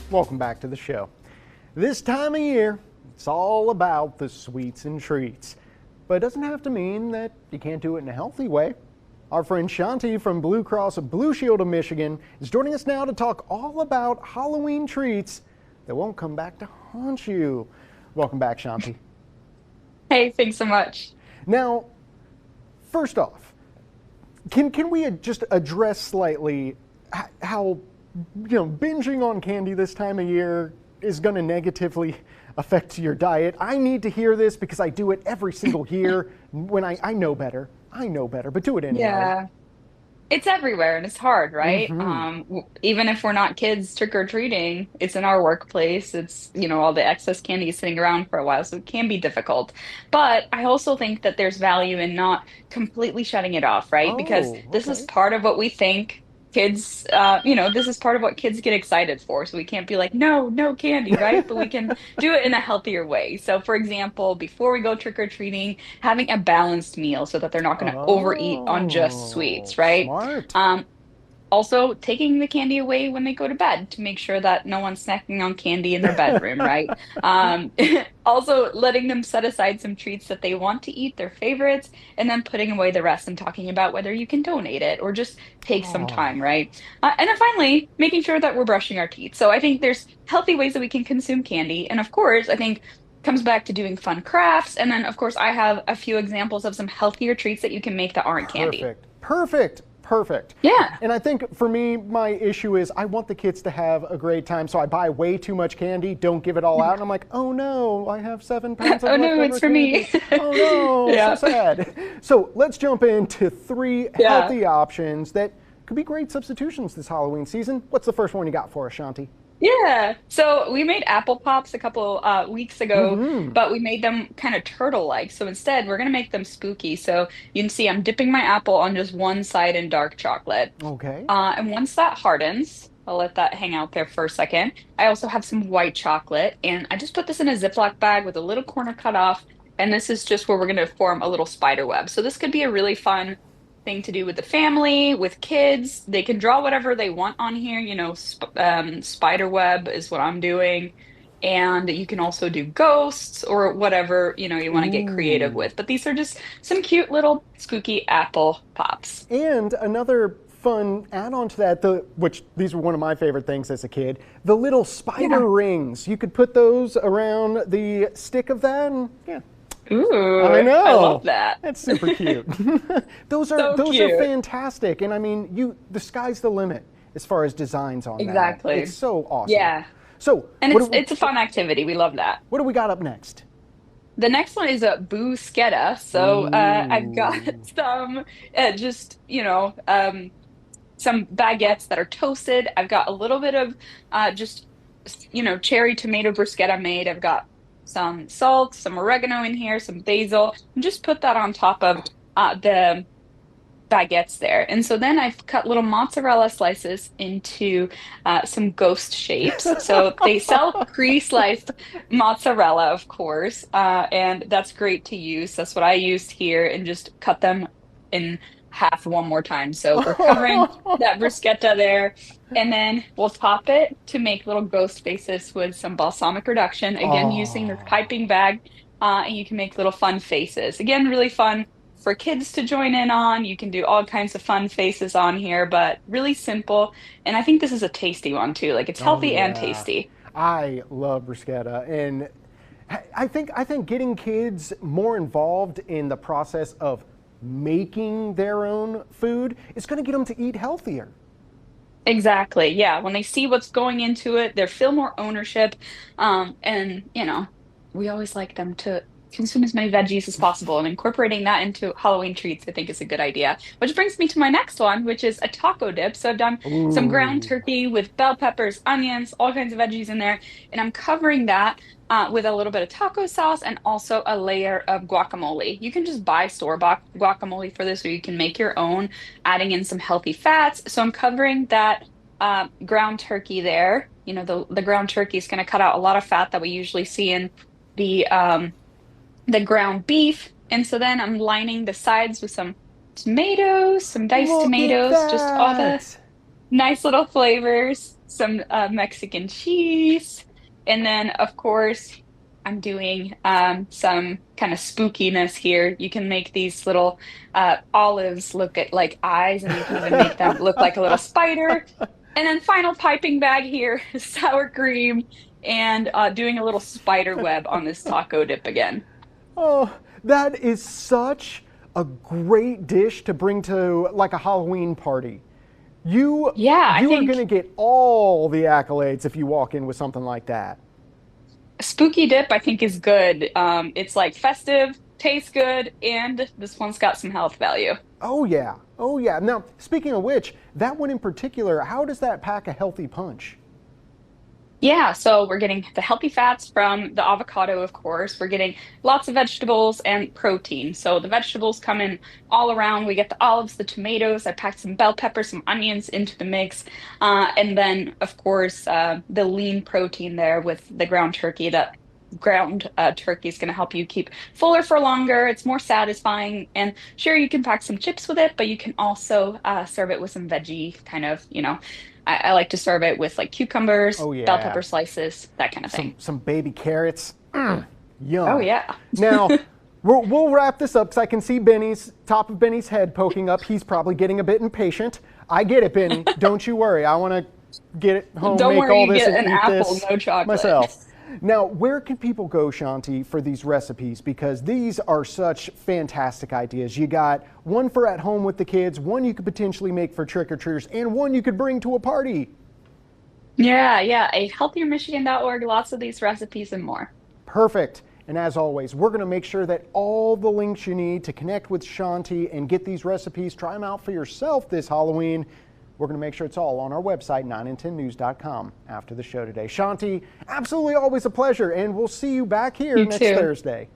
Welcome back to the show. This time of year, it's all about the sweets and treats. But it doesn't have to mean that you can't do it in a healthy way. Our friend Shanti from Blue Cross of Blue Shield of Michigan is joining us now to talk all about Halloween treats that won't come back to haunt you. Welcome back, Shanti. Hey, thanks so much. Now, first off, can we just address slightly how binging on candy this time of year is going to negatively affect your diet? I need to hear this because I do it every single year when I know better. I know better, but do it anyway. Yeah, it's everywhere and it's hard, right? Hmm. Even if we're not kids trick-or-treating, it's in our workplace. It's all the excess candy is sitting around for a while, so it can be difficult. But I also think that there's value in not completely shutting it off, right? Because Oh, this is okay. part of what we think kids, this is part of what kids get excited for. So we can't be like, no, no candy, right? But we can do it in a healthier way. So, for example, before we go trick-or-treating, having a balanced meal so that they're not going to overeat on just Oh, sweets, right? smart. Um, Also, taking the candy away when they go to bed to make sure that no one's snacking on candy in their bedroom, right? Um, Also, letting them set aside some treats that they want to eat, their favorites, and then putting away the rest and talking about whether you can donate it or just take some time, Oh, right? And then finally, making sure that we're brushing our teeth. So I think there's healthy ways that we can consume candy. And of course, I think comes back to doing fun crafts. And then, of course, I have a few examples of some healthier treats that you can make that aren't candy. perfect. Perfect. Perfect. Yeah. And I think for me, my issue is I want the kids to have a great time, so I buy way too much candy, don't give it all out, and I'm like, oh no, I have 7 pounds of Oh no, leftover it's for me. candy. Oh no, so Yeah. sad. So let's jump into three Yeah. healthy options that could be great substitutions this Halloween season. What's the first one you got for us, Shanti? Yeah. So we made apple pops a couple weeks ago, Mm-hmm. but we made them kind of turtle-like. So instead, we're gonna make them spooky. So you can see I'm dipping my apple on just one side in dark chocolate. Okay. And once that hardens, I'll let that hang out there for a second. I also have some white chocolate, and I just put this in a Ziploc bag with a little corner cut off. And this is just where we're going to form a little spider web. So this could be a really fun thing to do with the family, with kids. They can draw whatever they want on here. Spider web is what I'm doing. And you can also do ghosts or whatever, you want to get creative Ooh. with. But these are just some cute little spooky apple pops. And another fun add-on to that, which these were one of my favorite things as a kid, the little Yeah. spider rings. You could put those around the stick of that, and yeah, I Ooh, I love know. that. That's super cute. those are So those are cute. fantastic, and I mean, the sky's the limit as far as designs on that. It's Exactly. so awesome. Yeah. So And it's a fun activity. We love that. what do we got up next? The next one is a bruschetta. So I've got Ooh. some some baguettes that are toasted. I've got a little bit of just cherry tomato bruschetta made. I've got some salt, some oregano in here, some basil, and just put that on top of the baguettes there. And so then I've cut little mozzarella slices into some ghost shapes. So they sell pre-sliced mozzarella, of course, and that's great to use. That's what I used here, and just cut them in half one more time. So we're covering that bruschetta there. And then we'll top it to make little ghost faces with some balsamic reduction, again, using this Oh. piping bag. And you can make little fun faces. Again, really fun for kids to join in on. You can do all kinds of fun faces on here, but really simple. And I think this is a tasty one too. Like it's Oh healthy and yeah, tasty. I love bruschetta, and I think getting kids more involved in the process of making their own food is going to get them to eat healthier. Exactly. Yeah. When they see what's going into it, they feel more ownership. And we always like them to consume as many veggies as possible, and incorporating that into Halloween treats, I think is a good idea. Which brings me to my next one, which is a taco dip. So I've done some ground Ooh, turkey with bell peppers, onions, all kinds of veggies in there, and I'm covering that with a little bit of taco sauce and also a layer of guacamole. You can just buy store-bought guacamole for this, or you can make your own, adding in some healthy fats. So I'm covering that ground turkey there. The ground turkey is going to cut out a lot of fat that we usually see in the um, the ground beef. And so then I'm lining the sides with some tomatoes, some diced look at tomatoes, just all the that. nice little flavors. some Mexican cheese, and then of course I'm doing some kind of spookiness here. You can make these little olives look at like eyes, and you can even make them look like a little spider. And then final piping bag here is sour cream and doing a little spider web on this taco dip again. Oh, that is such a great dish to bring to like a Halloween party. You Yeah, I you are think going to get all the accolades if you walk in with something like that. spooky dip I think is good. It's like festive, tastes good, and this one's got some health value. Oh yeah. Oh yeah. Now, speaking of which, that one in particular, how does that pack a healthy punch? Yeah, so we're getting the healthy fats from the avocado, of course. We're getting lots of vegetables and protein. So the vegetables come in all around. We get the olives, the tomatoes. I packed some bell peppers, some onions into the mix. And then, of course, the lean protein there with the ground turkey. That ground turkey is going to help you keep fuller for longer. It's more satisfying. And sure, you can pack some chips with it, but you can also serve it with some veggie kind of, I like to serve it with like cucumbers, Oh bell yeah. pepper slices, that kind of Some thing. some baby carrots. Oh Yum. yeah. Now, we'll wrap this up because I can see Benny's top of Benny's head poking up. He's probably getting a bit impatient. I get it, Benny. Don't you worry. I want to get it home, Don't make worry, all you this, get and an eat apple, this no chocolate. myself. Now, where can people go, Shanti, for these recipes? Because these are such fantastic ideas. You got one for at home with the kids, one you could potentially make for trick-or-treaters, and one you could bring to a party. Yeah, yeah. A healthiermichigan.org, lots of these recipes and more. Perfect. And as always, we're going to make sure that all the links you need to connect with Shanti and get these recipes, try them out for yourself this Halloween. We're going to make sure it's all on our website, 9and10news.com, after the show today. Shanti, absolutely always a pleasure, and we'll see you back here You next too. Thursday.